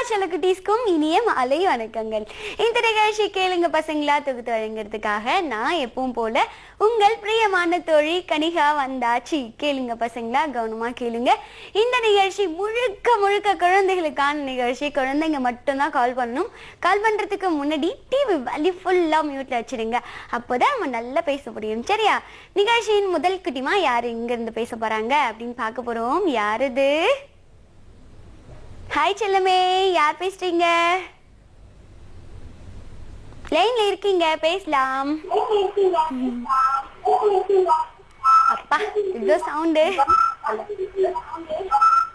செல்லக்குட்டீஸ்க்கும் இனிய மாலை வணக்கங்கள். இந்த நிகழ்ச்சி கேளுங்க பசங்களா தொகுத்து வழங்குறதுக்காக நான் எப்பவும் போல உங்கள் பிரியமான தோழி கனிகா வந்தாச்சு. கேளுங்க பசங்களா, கவனமா கேளுங்க. இந்த நிகழ்ச்சி முழுக்க முழுக்க குழந்தைகளுக்கான நிகழ்ச்சி. குழந்தைங்க மட்டும்தான் கால் பண்ணணும். கால் பண்றதுக்கு முன்னாடி டிவி வேல்யூ ஃபுல்லா மியூட்ல வச்சிருங்க. அப்போதான் நம்ம நல்லா பேச முடியும், சரியா? நிகழ்ச்சியின் முதல் குட்டிமா யாரு இங்க இருந்து பேச போறாங்க அப்படின்னு பார்க்க போறோம். யாருது? ஹாய் செல்லமே, யார் பேசுறீங்க? லைன்ல இருக்கீங்க, பேசலாம். அப்பா இவ்வளோ சவுண்டு.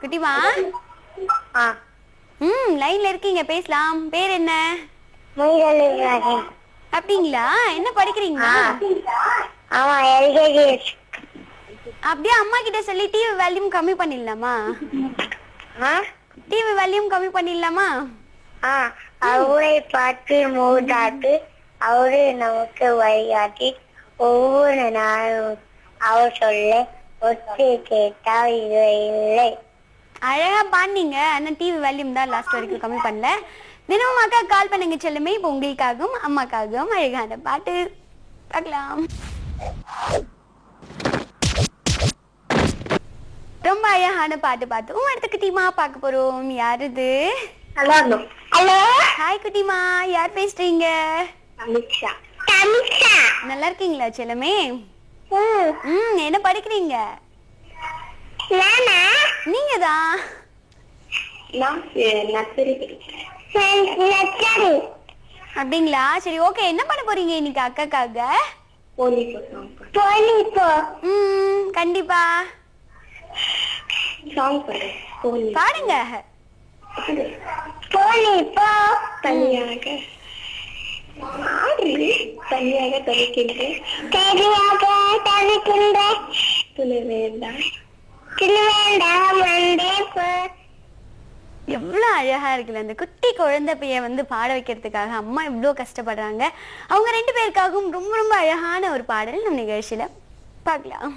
குட்டிமா லைன்ல இருக்கீங்க, பேசலாம். பேர் என்ன? அப்படிங்களா? என்ன படிக்கிறீங்களா? அப்படியே அம்மா கிட்ட சொல்லி டிவி வால்யூம் கம்மி பண்ணிடலாமா? டிவி வால்யூம் கம்மி பண்ணிடலாமா? அவரை பார்த்து மூதாட்டு அவரு நமக்கு வழிகாட்டி ஒவ்வொரு நாளும் அவர் சொல்ல ஒத்து கேட்டால் இது இல்லை. அழகா பாண்டிங்க. ஆனா டிவி வால்யூம் தான் லாஸ்ட் வரைக்கும் கம்மி பண்ணல. தினமும் அக்கா கால் பண்ணுங்க செல்லுமே. இப்போ உங்களுக்காகவும் அம்மாக்காகவும் அழகான பாட்டு பார்க்கலாம். ரொம்ப அழகான பாட்டு பார்த்து அடுத்த குட்டிமா பார்க்க போறோம். யாருது? Hello hello. ஹாய் குட்டிமா, யார் பேசுறீங்க? தமிஷா. நல்லா இருக்கீங்களா செல்லமே? என்ன படிக்கிறீங்க? நீங்க தான். அப்படிங்களா? சரி, ஓகே. என்ன பண்ண போறீங்க இன்னைக்கு அக்காக்காக? கண்டிப்பா பாடுங்க. எவ்வளவு அழகா இருக்குல்ல அந்த குட்டி குழந்தை பைய வந்து பாட வைக்கிறதுக்காக அம்மா இவ்வளவு கஷ்டப்படுறாங்க. அவங்க ரெண்டு பேருக்காகவும் ரொம்ப ரொம்ப அழகான ஒரு பாடல் நம்ம நிகழ்ச்சியில பார்க்கலாம்.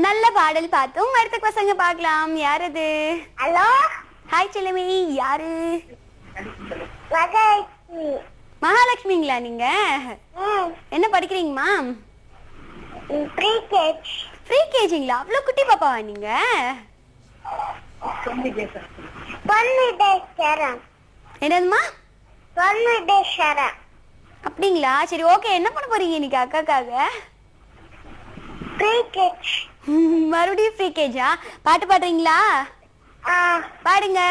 நல்ல பாடல் பார்த்தோம். அடுத்த பசங்க பார்க்கலாம். யாரது? ஹலோ. ஹாய் செல்லமே, யாரு? மகாலட்சுமிங்களா? நீங்க என்ன படிக்கிறீங்கம்மா? ப்ரீ கேஜிங்களா? அவ்வளோ குட்டி பாப்பாவா நீங்க? என்னதுமா? அப்படிங்களா? சரி, ஓகே. என்ன பண்ண போறீங்க இன்னைக்கு அக்காக்காக? மறுபடியும் ப்ரீ கேஜா? பாட்டு பாடுறீங்களா? பாடுங்க.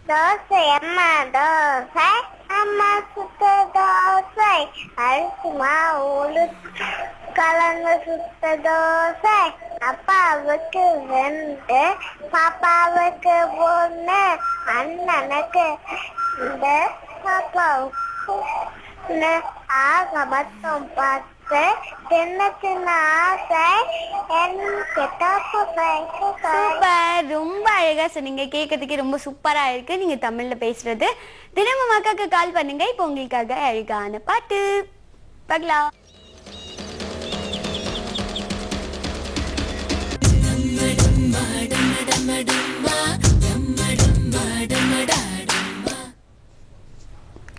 தோசை அம்மா தோசை அம்மா சுத்த தோசை அரிசி மாவு கலந்து சுத்த தோசை அப்பாவுக்கு 2 பாப்பாவுக்கு 1 அண்ணனுக்கு 2 பாப்பாவுக்கு ஆக மொத்தம் 10 சின்ன சின்ன ஆசை சூப்பர். ரொம்ப அழகா சொன்னீங்க. கேட்கறதுக்கே ரொம்ப சூப்பரா இருக்கு நீங்க தமிழ்ல பேசுறது. தினமும் அக்காக்கு கால் பண்ணுங்க. இப்போ உங்களுக்காக அழகான பாட்டு பார்க்கலாம்.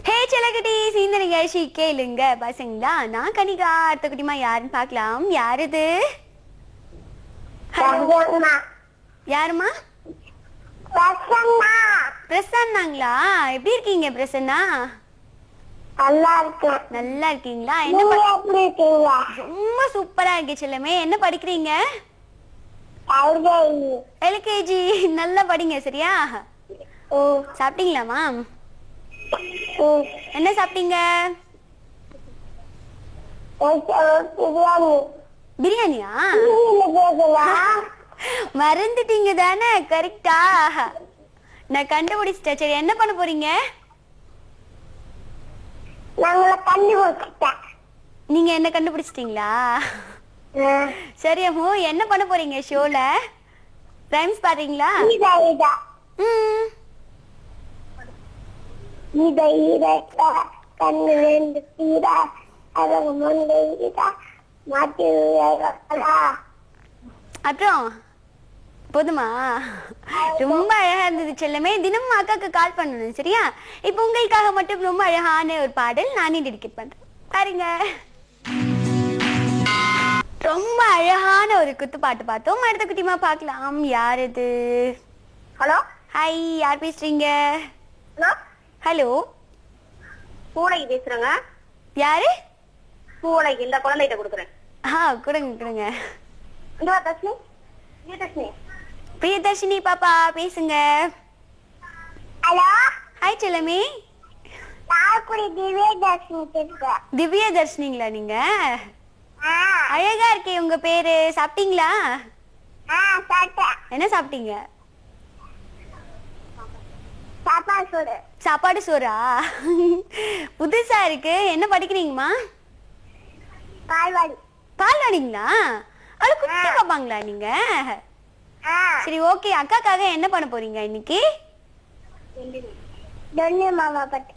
ஹே செல்லக்குட்டீஸ், இந்த நிகழ்ச்சி கேளுங்க பசங்களா. நான் கனிகா. அடுத்த குட்டிமா யாருன்னு பார்க்கலாம். யாருது? யாருமா? பிரசன்னாங்களா? எப்படி இருக்கீங்க பிரசன்னா? நல்லா இருக்கீங்களா? என்ன ரொம்ப சூப்பரா இருக்கு செல்லமே. என்ன படிக்கிறீங்க? LKG. நல்லா படிங்க, சரியா? சாப்பிட்டீங்களாமா? என்ன சாப்பிட்டீங்க? பிரியாணியா? மறந்துட்டீங்க தானே? கரெக்டா? நான் கண்டுபிடிச்சிட்டேன். சரி, என்ன பண்ண போறீங்க? நீங்க என்ன கண்டுபிடிச்சிட்டீங்களா? சரி அம்மு, என்ன பண்ண போறீங்க ஷோல? ரைம்ஸ் பாடுறீங்களா? அப்புறம் போதுமா? ரொம்ப அழகா இருந்தது செல்லமே. தினமும் அக்காக்கு கால் பண்ணணும் சரியா? இப்போ உங்களுக்காக மட்டும் ரொம்ப அழகான ஒரு பாடல் நானே டெடிகேட் பண்றேன். பாருங்க. ரொம்ப அழகான ஒரு குத்து பாட்டு பார்த்தோம். அடுத்த குட்டிமா பார்க்கலாம். யார் இது? ஹலோ. ஹாய், யார் பேசுறீங்க? ஹலோ. ஹலோ, பூனைக்கு பேசுறேங்க. யாரு? பூனைக்கு இந்த குழந்தைகிட்ட கொடுக்குறேன். கொடுங்க கொடுங்க. இந்த தர்ஷினி. தர்ஷினி. பிரியதர்ஷினி பாப்பா பேசுங்க. ஹலோ. ஹாய் செல்லமே. லால்குடி திவ்யதர்ஷினி பேசுறேன். திவ்யதர்ஷினிங்களா நீங்க? அழகா இருக்கே உங்க பேரு. சாப்பிட்டீங்களா? சாப்பிட்டேன். என்ன சாப்பிட்டீங்க? சாப்பாடு சோறு. சாப்பாடு சோறா? புதுசா இருக்கு. என்ன படிக்கிறீங்கம்மா? பால்வாடி. பால்வாடிங்களா? அது குட்டி பாப்பாங்களா நீங்க? சரி ஓகே. அக்காக்காக என்ன பண்ண போறீங்க இன்னைக்கு? டொன்னு மாமா பட்டு.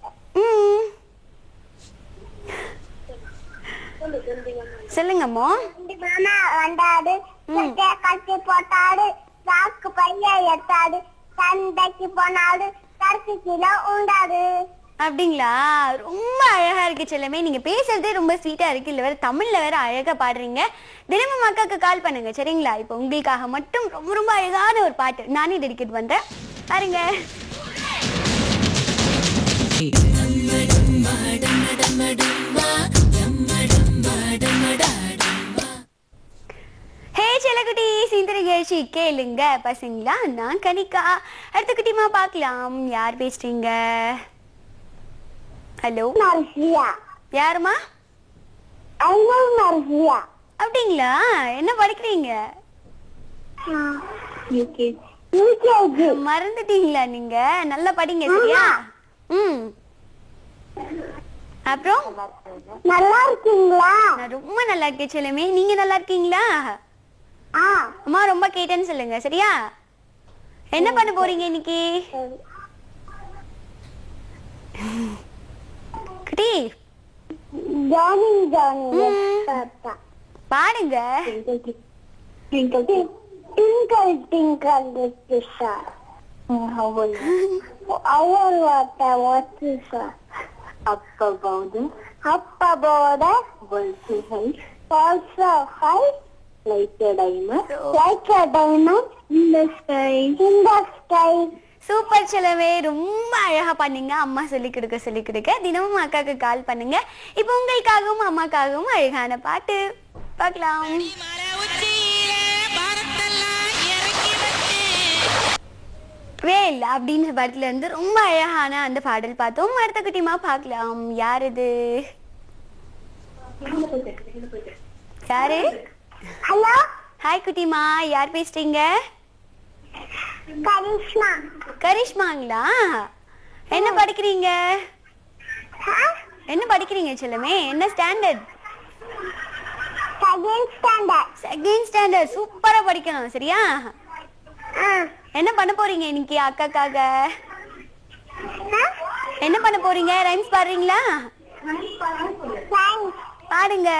சொல்லுங்கம்மா. மாமா வந்தாடு, கட்டி போட்டாடு, சாக்கு பைய எத்தாடு, சண்டைக்கு போனாடு, கருத்து கிலோ உண்டாடு. அப்படிங்களா? ரொம்ப அழகா இருக்கு செல்லமே. நீங்க பேசுறதே ரொம்ப ஸ்வீட்டா இருக்கு. இல்ல வேற தமிழ்ல வேற அழகா பாடுறீங்க. தினமும் அக்காக்கு கால் பண்ணுங்க சரிங்களா? இப்போ உங்களுக்காக மட்டும் ரொம்ப ரொம்ப அழகான ஒரு பாட்டு நானே டெடிகேட் பண்றேன். பாருங்க. ஹே செல்லகுட்டீஸ், இந்த நிகழ்ச்சி கேளுங்க பசங்களா. நான் கனிகா. அடுத்த குட்டிமா பார்க்கலாம். யார் பேசுறீங்க? ஹலோ. நர்சியா. யாருமா? நர்சியா. அப்படிங்களா? என்ன படிக்கிறீங்க? மறந்துட்டீங்களா நீங்க? நல்லா படிங்க சரியா? அப்புறம் நல்லா இருக்கீங்களா? நான் ரொம்ப நல்லா இருக்கேன் செல்லமே. நீங்க நல்லா இருக்கீங்களா? அம்மா ரொம்ப கேட்டேன்னு சொல்லுங்க சரியா? என்ன பண்ண போறீங்க இன்னைக்கு? குட்டி ஜானி ஜானி பாடுங்க. Twinkle twinkle little star, how water what is up above the world so high, also high like a diamond in the sky. Super செலவே. ரொம்ப அழகா பண்ணீங்க. அம்மா சொல்லி கொடுக்க தினமும் அக்காக்கு கால் பண்ணுங்க. இப்போ உங்களுக்காகவும் அம்மாக்காகவும் அழகான பாட்டு பார்க்கலாம். வேல் அப்படின்ற படத்துல இருந்து ரொம்ப அழகான அந்த பாடல் பார்த்தோம். அடுத்த குட்டிமா பார்க்கலாம். யார் இது? யாரு? ஹலோ. ஹாய் குட்டிமா, யார் பேசுறீங்க? கரிஷ்மா. கரிஷ்மாங்களா? என்ன படிக்கிறீங்க? என்ன படிக்கிறீங்க செல்லமே? என்ன ஸ்டாண்டர்ட்? Second standard. சூப்பரா படிக்கணும் சரியா? என்ன பண்ண போறீங்க இன்னைக்கு அக்காக்காக? என்ன பண்ண போறீங்க? ரைம்ஸ் பாடுறீங்களா? பாடுங்க.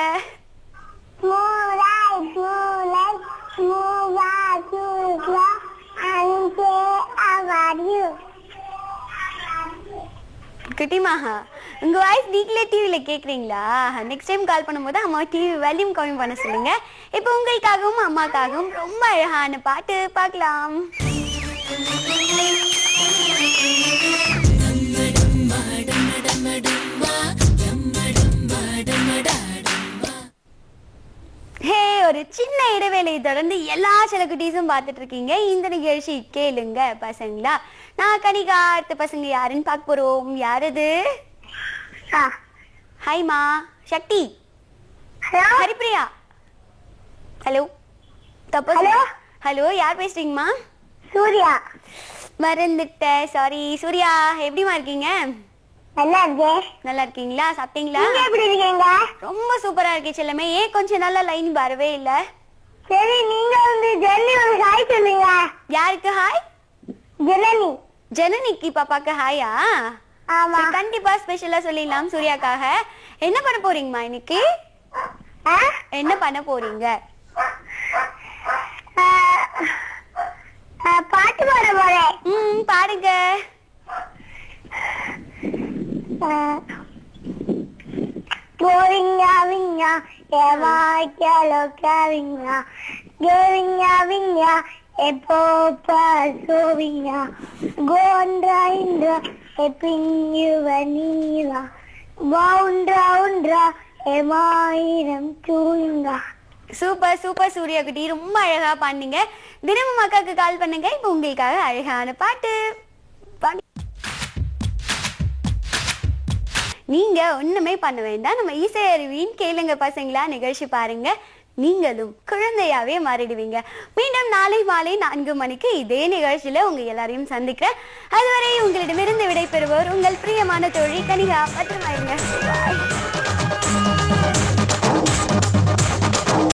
குட்டிமாஹா, உங்க வாய்ஸ் நீங்களே டிவில கேக்குறீங்களா? நெக்ஸ்ட் டைம் கால் பண்ணும்போது அம்மா டிவி வால்யூம் கம்மி பண்ண சொல்லுங்க. இப்போ உங்களுக்காகவும் அம்மாக்காகவும் ரொம்ப அழகான பாட்டு பார்க்கலாம். ஹே, ஒரு சின்ன இடைவேளையை தொடர்ந்து எல்லா செல்லக்குட்டீஸும் பார்த்துட்டு இருக்கீங்க. இந்த நிகழ்ச்சி கேளுங்க பசங்களா. நான் கனிகா. அடுத்த பசங்க யாருன்னு பார்க்க போறோம். யார் அது? ஹாய்மா. சக்தி. ஹரிப்ரியா. ஹலோ. தப்பா. ஹலோ, யார் பேசுறீங்கம்மா? சூர்யா. மறந்துட்டேன், சாரி. சூர்யா, எப்படிமா இருக்கீங்க? நல்லா இருக்கேன். நல்லா இருக்கீங்களா? சாப்பிட்டீங்களா? நீங்க எப்படி இருக்கீங்க? ரொம்ப சூப்பரா இருக்கே செல்லமே. ஏன் கொஞ்சம் நல்லா லைன் வரவே இல்ல? சரி, நீங்க வந்து ஜெனி ஒரு ஹாய் சொல்லுங்க. யாருக்கு ஹாய்? ஜெனனி. ஜனனிக்கு பாப்பாக்கு ஹாயா? ஆமா. கண்டிப்பா ஸ்பெஷலா சொல்லிடலாம் சூர்யாக்காக. என்ன பண்ண போறீங்கம்மா இன்னைக்கு? என்ன பண்ண போறீங்க? பாட போறேன். பாடுங்க. Going avinga, eva kalo kavinga. Going avinga, epopa sovinga. Gondra indra, epinyu vanila. Woundra undra, emairam chunga. Super super Surya குட்டி, ரொம்ப அழகா பாடுனீங்க. தினமும் அக்காக்கு கால் பண்ணுங்க. இப்போ உங்களுக்காக அழகான பாட்டு. நீங்க ஒண்ணுமே பண்ண வேண்டாம். நம்ம இசை அருவியின் கேளுங்க பசங்களா நிகழ்ச்சி பாருங்க. நீங்களும் குழந்தையாவே மாறிடுவீங்க. மீண்டும் நாளை மாலை 4 மணிக்கு இதே நிகழ்ச்சியில உங்க எல்லாரையும் சந்திக்கிறேன். அதுவரை உங்களிடமிருந்து விடைபெறுவோர் உங்கள் பிரியமான தோழி கனிகா. பத்திரமா இருங்க.